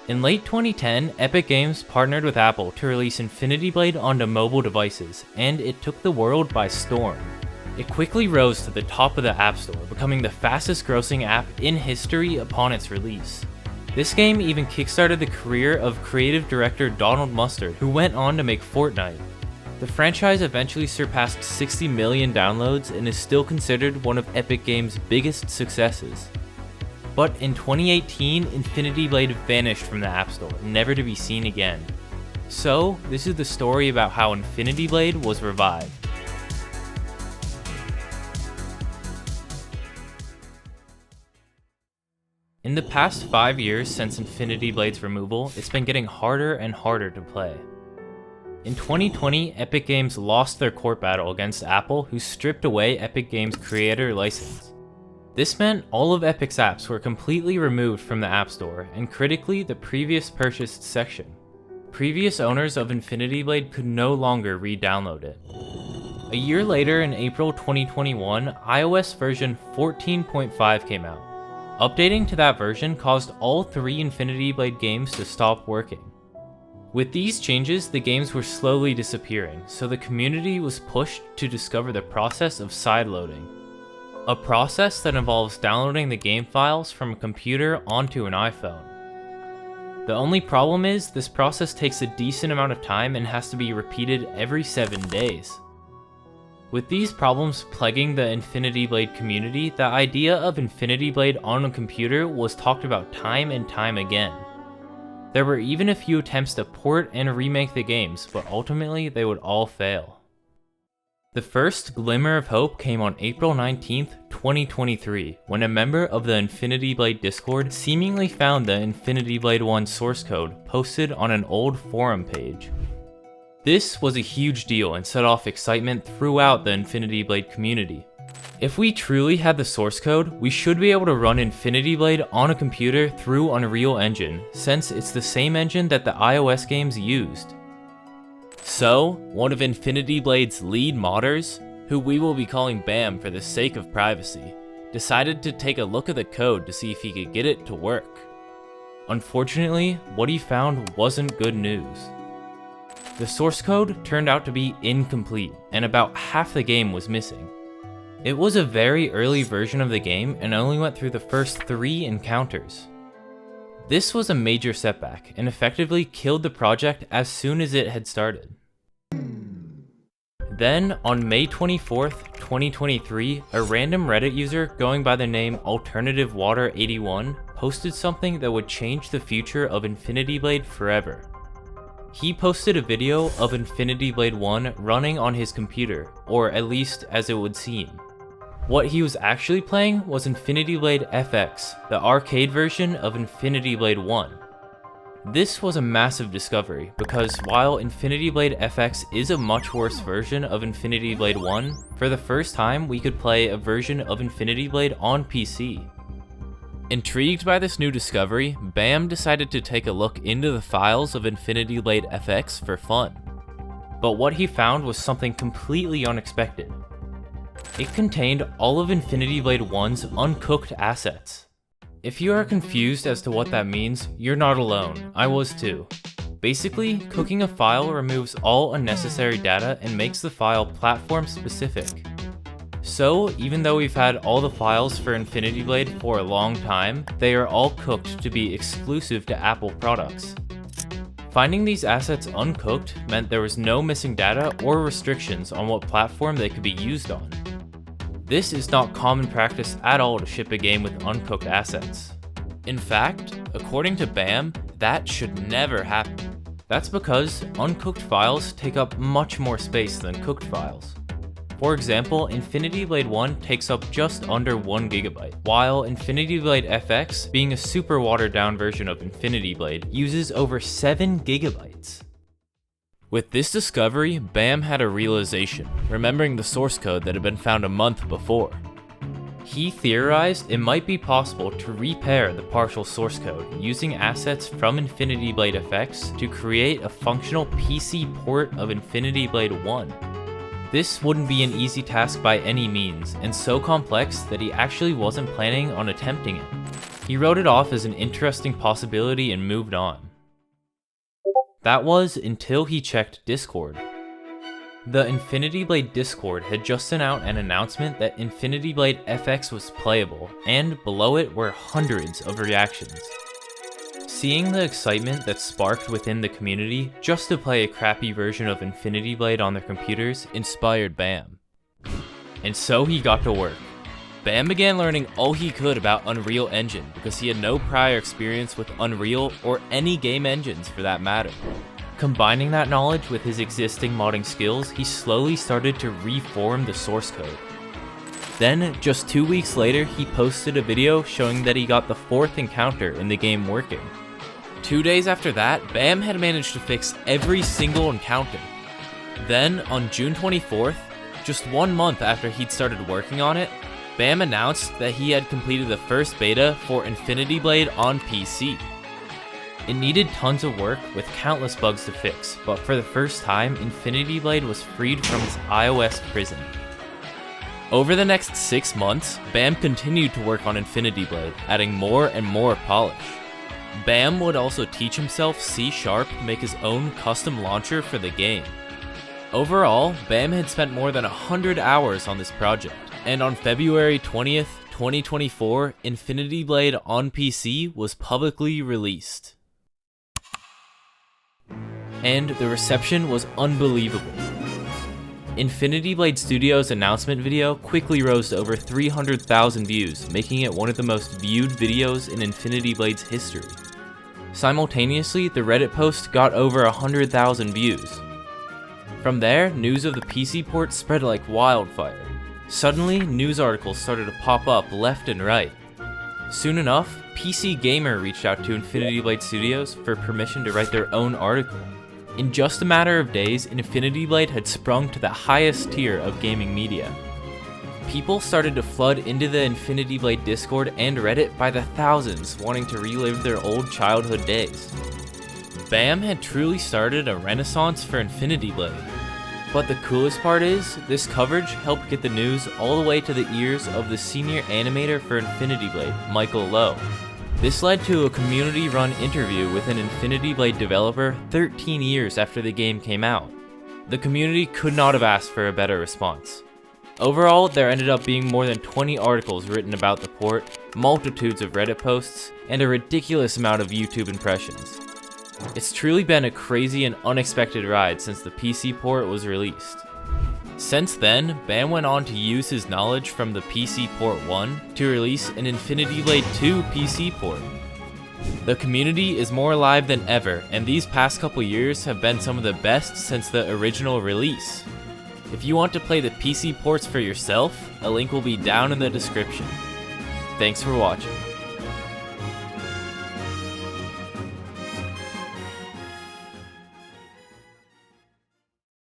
In late 2010, Epic Games partnered with Apple to release Infinity Blade onto mobile devices, and it took the world by storm. It quickly rose to the top of the App Store, becoming the fastest grossing app in history upon its release. This game even kickstarted the career of creative director Donald Mustard, who went on to make Fortnite. The franchise eventually surpassed 60 million downloads and is still considered one of Epic Games' biggest successes. But in 2018, Infinity Blade vanished from the App Store, never to be seen again. So, this is the story about how Infinity Blade was revived. In the past 5 years since Infinity Blade's removal, it's been getting harder and harder to play. In 2020, Epic Games lost their court battle against Apple, who stripped away Epic Games' creator license. This meant all of Epic's apps were completely removed from the App Store, and critically, the previous purchased section. Previous owners of Infinity Blade could no longer re-download it. A year later, in April 2021, iOS version 14.5 came out. Updating to that version caused all 3 Infinity Blade games to stop working. With these changes, the games were slowly disappearing, so the community was pushed to discover the process of sideloading. A process that involves downloading the game files from a computer onto an iPhone. The only problem is, this process takes a decent amount of time and has to be repeated every 7 days. With these problems plaguing the Infinity Blade community, the idea of Infinity Blade on a computer was talked about time and time again. There were even a few attempts to port and remake the games, but ultimately they would all fail. The first glimmer of hope came on April 19th, 2023, when a member of the Infinity Blade Discord seemingly found the Infinity Blade 1 source code posted on an old forum page. This was a huge deal and set off excitement throughout the Infinity Blade community. If we truly had the source code, we should be able to run Infinity Blade on a computer through Unreal Engine, since it's the same engine that the iOS games used. So, one of Infinity Blade's lead modders, who we will be calling Bam for the sake of privacy, decided to take a look at the code to see if he could get it to work. Unfortunately, what he found wasn't good news. The source code turned out to be incomplete, and about half the game was missing. It was a very early version of the game and only went through the first 3 encounters. This was a major setback, and effectively killed the project as soon as it had started. Then, on May 24th, 2023, a random Reddit user going by the name AlternativeWater81 posted something that would change the future of Infinity Blade forever. He posted a video of Infinity Blade 1 running on his computer, or at least as it would seem. What he was actually playing was Infinity Blade FX, the arcade version of Infinity Blade 1. This was a massive discovery, because while Infinity Blade FX is a much worse version of Infinity Blade 1, for the first time we could play a version of Infinity Blade on PC. Intrigued by this new discovery, Bam decided to take a look into the files of Infinity Blade FX for fun. But what he found was something completely unexpected. It contained all of Infinity Blade 1's uncooked assets. If you are confused as to what that means, you're not alone, I was too. Basically, cooking a file removes all unnecessary data and makes the file platform specific. So, even though we've had all the files for Infinity Blade for a long time, they are all cooked to be exclusive to Apple products. Finding these assets uncooked meant there was no missing data or restrictions on what platform they could be used on. This is not common practice at all to ship a game with uncooked assets. In fact, according to Bam, that should never happen. That's because uncooked files take up much more space than cooked files. For example, Infinity Blade 1 takes up just under 1 GB, while Infinity Blade FX, being a super watered down version of Infinity Blade, uses over 7 GB. With this discovery, Bam had a realization, remembering the source code that had been found a month before. He theorized it might be possible to repair the partial source code using assets from Infinity Blade FX to create a functional PC port of Infinity Blade 1. This wouldn't be an easy task by any means, and so complex that he actually wasn't planning on attempting it. He wrote it off as an interesting possibility and moved on. That was until he checked Discord. The Infinity Blade Discord had just sent out an announcement that Infinity Blade FX was playable, and below it were hundreds of reactions. Seeing the excitement that sparked within the community just to play a crappy version of Infinity Blade on their computers inspired Bam. And so he got to work. Bam began learning all he could about Unreal Engine because he had no prior experience with Unreal or any game engines for that matter. Combining that knowledge with his existing modding skills, he slowly started to reform the source code. Then, just 2 weeks later, he posted a video showing that he got the 4th encounter in the game working. 2 days after that, Bam had managed to fix every single encounter. Then, on June 24th, just 1 month after he'd started working on it, Bam announced that he had completed the first beta for Infinity Blade on PC. It needed tons of work with countless bugs to fix, but for the first time, Infinity Blade was freed from its iOS prison. Over the next 6 months, Bam continued to work on Infinity Blade, adding more and more polish. Bam would also teach himself C# to make his own custom launcher for the game. Overall, Bam had spent more than 100 hours on this project, and on February 20th, 2024, Infinity Blade on PC was publicly released. And the reception was unbelievable. Infinity Blade Studios' announcement video quickly rose to over 300,000 views, making it one of the most viewed videos in Infinity Blade's history. Simultaneously, the Reddit post got over 100,000 views. From there, news of the PC port spread like wildfire. Suddenly, news articles started to pop up left and right. Soon enough, PC Gamer reached out to Infinity Blade Studios for permission to write their own article. In just a matter of days, Infinity Blade had sprung to the highest tier of gaming media. People started to flood into the Infinity Blade Discord and Reddit by the thousands, wanting to relive their old childhood days. Bam had truly started a renaissance for Infinity Blade. But the coolest part is, this coverage helped get the news all the way to the ears of the senior animator for Infinity Blade, Michael Lowe. This led to a community-run interview with an Infinity Blade developer 13 years after the game came out. The community could not have asked for a better response. Overall, there ended up being more than 20 articles written about the port, multitudes of Reddit posts, and a ridiculous amount of YouTube impressions. It's truly been a crazy and unexpected ride since the PC port was released. Since then, Bam went on to use his knowledge from the PC port 1 to release an Infinity Blade 2 PC port. The community is more alive than ever, and these past couple years have been some of the best since the original release. If you want to play the PC ports for yourself, a link will be down in the description. Thanks for watching.